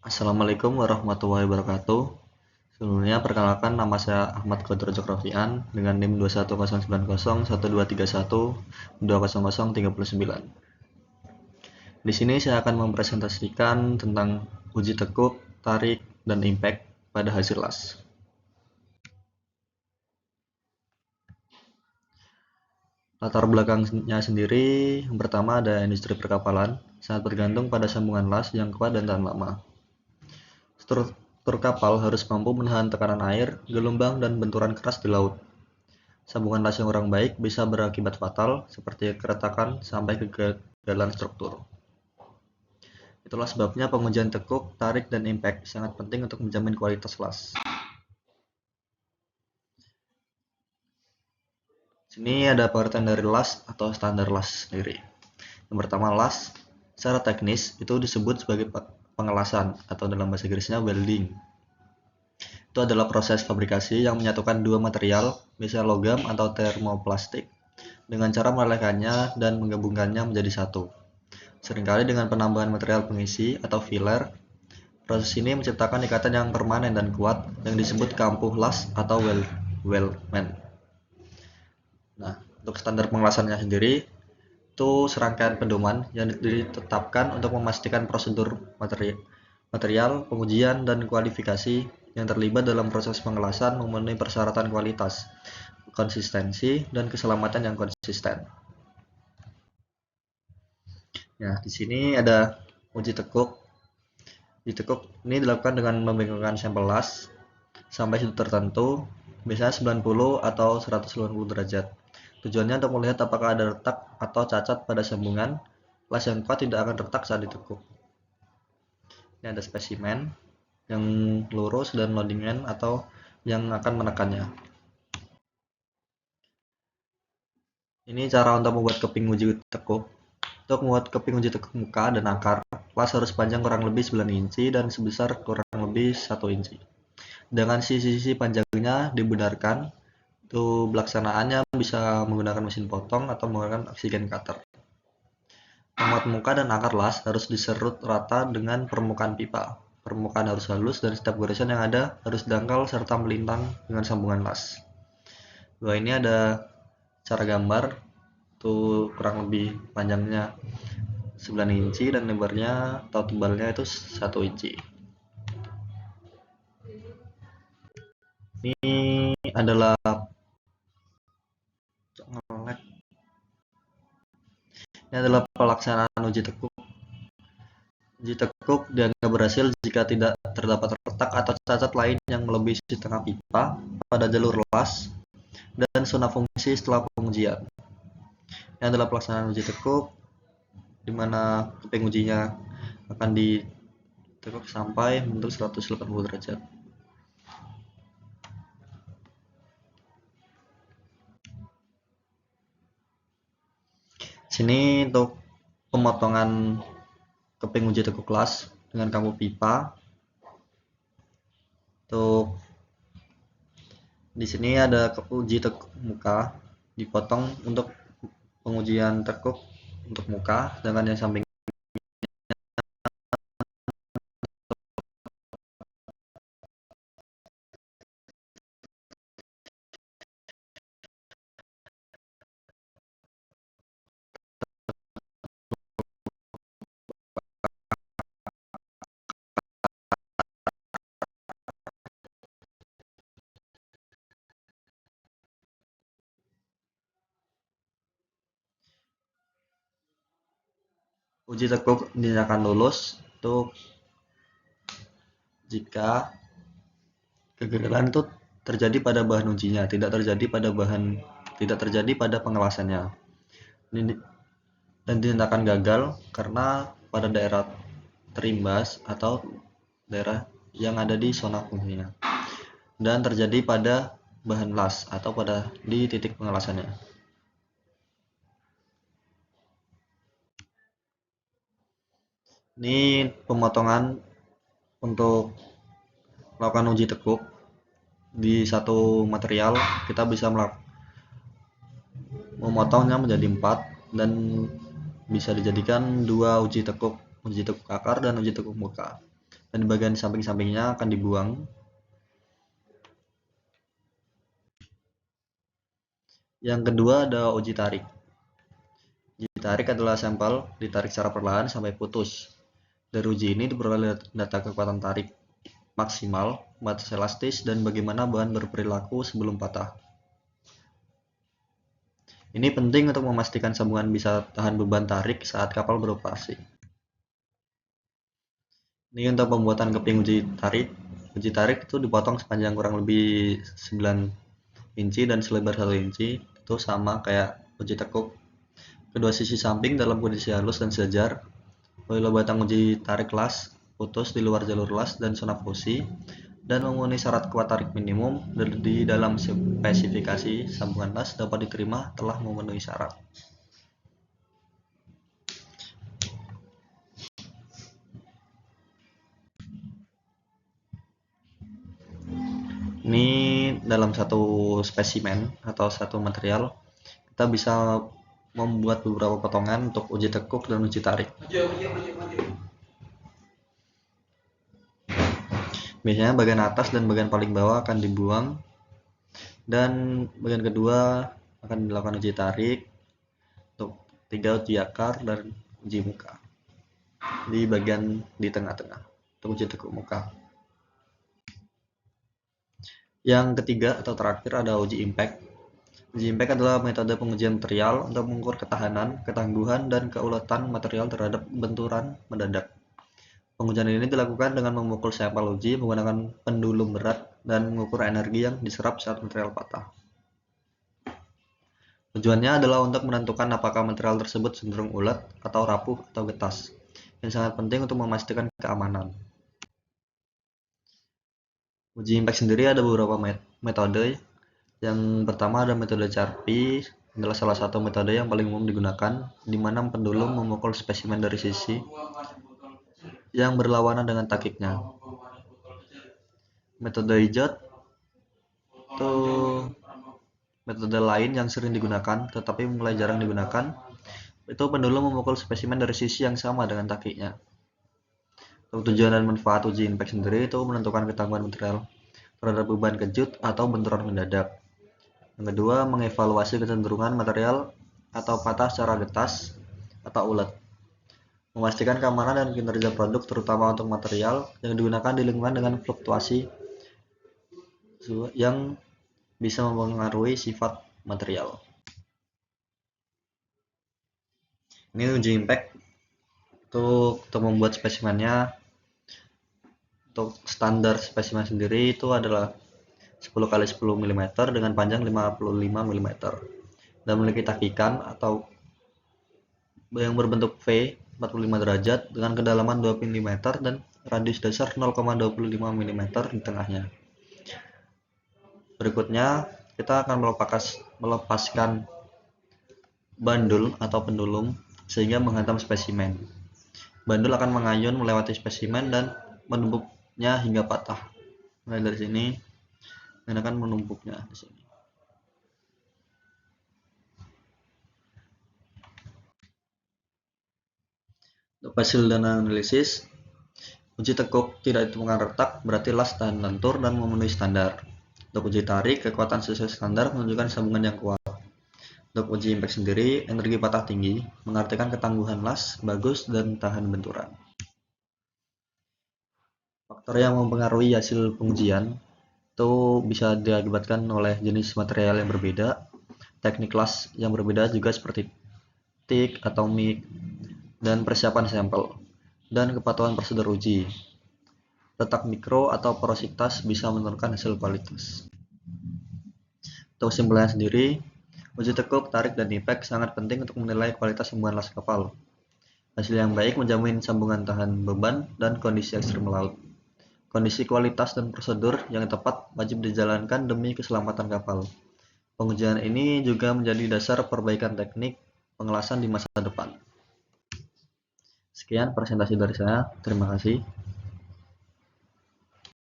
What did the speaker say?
Assalamualaikum warahmatullahi wabarakatuh. Sebelumnya perkenalkan, nama saya Ahmad Qadr Jokrofian dengan NIM 21090 12312003039. Di sini saya akan mempresentasikan tentang uji tekuk, tarik, dan impact pada hasil las. Latar belakangnya sendiri, yang pertama ada industri perkapalan, sangat bergantung pada sambungan las yang kuat dan tahan lama. Struktur kapal harus mampu menahan tekanan air, gelombang, dan benturan keras di laut. Sambungan las yang kurang baik bisa berakibat fatal, seperti keretakan sampai kegagalan struktur. Itulah sebabnya pengujian tekuk, tarik, dan impact sangat penting untuk menjamin kualitas las. Sini ada pengertian dari las atau standar las sendiri. Yang pertama, las secara teknis itu disebut sebagai pengelasan atau dalam bahasa Inggrisnya welding. Itu adalah proses fabrikasi yang menyatukan dua material, misalnya logam atau termoplastik, dengan cara melelehkannya dan menggabungkannya menjadi satu. Seringkali dengan penambahan material pengisi atau filler. Proses ini menciptakan ikatan yang permanen dan kuat yang disebut kampuh las atau weldment. Nah, untuk standar pengelasannya sendiri itu serangkaian pedoman yang ditetapkan untuk memastikan prosedur material, pengujian, dan kualifikasi yang terlibat dalam proses pengelasan memenuhi persyaratan kualitas, konsistensi, dan keselamatan yang konsisten. Ya, di sini ada uji tekuk. Uji tekuk ini dilakukan dengan membengkokkan sampel las sampai sudut tertentu, misalnya 90 atau 180 derajat. Tujuannya untuk melihat apakah ada retak atau cacat pada sambungan. Las yang kuat tidak akan retak saat ditekuk. Ini ada spesimen yang lurus dan loading end atau yang akan menekannya. Ini cara untuk membuat keping uji tekuk. Untuk membuat keping uji tekuk muka dan akar, las harus panjang kurang lebih 9 inci dan sebesar kurang lebih 1 inci. Dengan sisi-sisi panjangnya dibenarkan, itu pelaksanaannya bisa menggunakan mesin potong atau menggunakan oksigen cutter. Memuat muka dan akar las harus diserut rata dengan permukaan pipa. Permukaan harus halus dan setiap goresan yang ada harus dangkal serta melintang dengan sambungan las. Bahwa ini ada cara gambar, tuh kurang lebih panjangnya 9 inci dan lebarnya atau tebalnya itu 1 inci. Ini adalah pelaksanaan uji tekuk. Uji tekuk dianggap berhasil jika tidak terdapat retak atau cacat lain yang melebihi setengah pipa pada jalur las dan zona fungsi setelah pengujian. Ini adalah pelaksanaan uji tekuk, di mana keping ujinya akan ditekuk sampai bentuk 180 derajat. Sini untuk pemotongan keping uji tekuk las dengan kampuh pipa. Untuk di sini ada uji tekuk muka, dipotong untuk pengujian tekuk untuk muka, sedangkan yang samping uji tekuk dinyatakan lulus itu jika kegagalan itu terjadi pada bahan ujinya, tidak terjadi pada pengelasannya. Dan dinyatakan gagal karena pada daerah terimbas atau daerah yang ada di zona fungsinya, dan terjadi pada bahan las atau di titik pengelasannya. Ini pemotongan untuk melakukan uji tekuk di satu material. Kita bisa memotongnya menjadi 4 dan bisa dijadikan 2 uji tekuk akar dan uji tekuk muka. dan bagian samping-sampingnya akan dibuang. Yang kedua ada uji tarik. Uji tarik adalah sampel ditarik secara perlahan sampai putus. Dari uji ini diperoleh data kekuatan tarik maksimal, batas elastis, dan bagaimana bahan berperilaku sebelum patah. Ini penting untuk memastikan sambungan bisa tahan beban tarik saat kapal beroperasi. Ini untuk pembuatan keping uji tarik. Uji tarik itu dipotong sepanjang kurang lebih 9 inci dan selebar 1 inci. Itu sama kayak uji tekuk. Kedua sisi samping dalam kondisi halus dan sejajar. Apabila batang uji tarik las, putus di luar jalur las dan zona fusi, dan memenuhi syarat kuat tarik minimum di dalam spesifikasi sambungan las dapat diterima telah memenuhi syarat. Ini dalam satu spesimen atau satu material kita bisa membuat beberapa potongan untuk uji tekuk dan uji tarik. Biasanya bagian atas dan bagian paling bawah akan dibuang, dan bagian kedua akan dilakukan uji tarik untuk 3 uji akar dan uji muka di bagian di tengah-tengah untuk uji tekuk muka. Yang ketiga atau terakhir ada uji impact. Uji impact adalah metode pengujian material untuk mengukur ketahanan, ketangguhan, dan keuletan material terhadap benturan mendadak. Pengujian ini dilakukan dengan memukul sampel uji menggunakan pendulum berat dan mengukur energi yang diserap saat material patah. Tujuannya adalah untuk menentukan apakah material tersebut cenderung ulet atau rapuh atau getas, yang sangat penting untuk memastikan keamanan. Uji impact sendiri ada beberapa metode. Yang pertama ada metode CRP, adalah salah satu metode yang paling umum digunakan, di mana pendulum memukul spesimen dari sisi yang berlawanan dengan takiknya. Metode IJOT itu metode lain yang sering digunakan tetapi mulai jarang digunakan. Itu pendulum memukul spesimen dari sisi yang sama dengan takiknya. Untuk tujuan dan manfaat uji impact sendiri itu menentukan ketangguhan material terhadap beban kejut atau benturan mendadak. Yang kedua, mengevaluasi kecenderungan material atau patah secara getas atau ulet. Memastikan keamanan dan kinerja produk terutama untuk material yang digunakan di lingkungan dengan fluktuasi yang bisa mempengaruhi sifat material. Ini uji impact untuk membuat spesimennya. Untuk standar spesimen sendiri itu adalah 10 x 10 mm dengan panjang 55 mm dan memiliki takikan atau yang berbentuk V 45 derajat dengan kedalaman 2 mm dan radius dasar 0,25 mm di tengahnya. Berikutnya kita akan melepaskan bandul atau pendulum sehingga menghantam spesimen. Bandul akan mengayun melewati spesimen dan menumpuknya hingga patah. Mulai dari sini dan akan menumpuknya di sini. Untuk hasil dan analisis, uji tekuk tidak ditemukan retak berarti las tahan lentur dan memenuhi standar. Untuk uji tarik, kekuatan sesuai standar menunjukkan sambungan yang kuat. Untuk uji impact sendiri, energi patah tinggi mengartikan ketangguhan las bagus dan tahan benturan. Faktor yang mempengaruhi hasil pengujian itu bisa diakibatkan oleh jenis material yang berbeda, teknik las yang berbeda juga seperti TIG atau MIG, dan persiapan sampel, dan kepatuhan prosedur uji. Letak mikro atau porositas bisa menentukan hasil kualitas. Untuk kesimpulannya sendiri, uji tekuk, tarik, dan impact sangat penting untuk menilai kualitas sambungan las kapal. Hasil yang baik menjamin sambungan tahan beban dan kondisi ekstrem laut. Kondisi kualitas dan prosedur yang tepat wajib dijalankan demi keselamatan kapal. Pengujian ini juga menjadi dasar perbaikan teknik pengelasan di masa depan. Sekian presentasi dari saya. Terima kasih.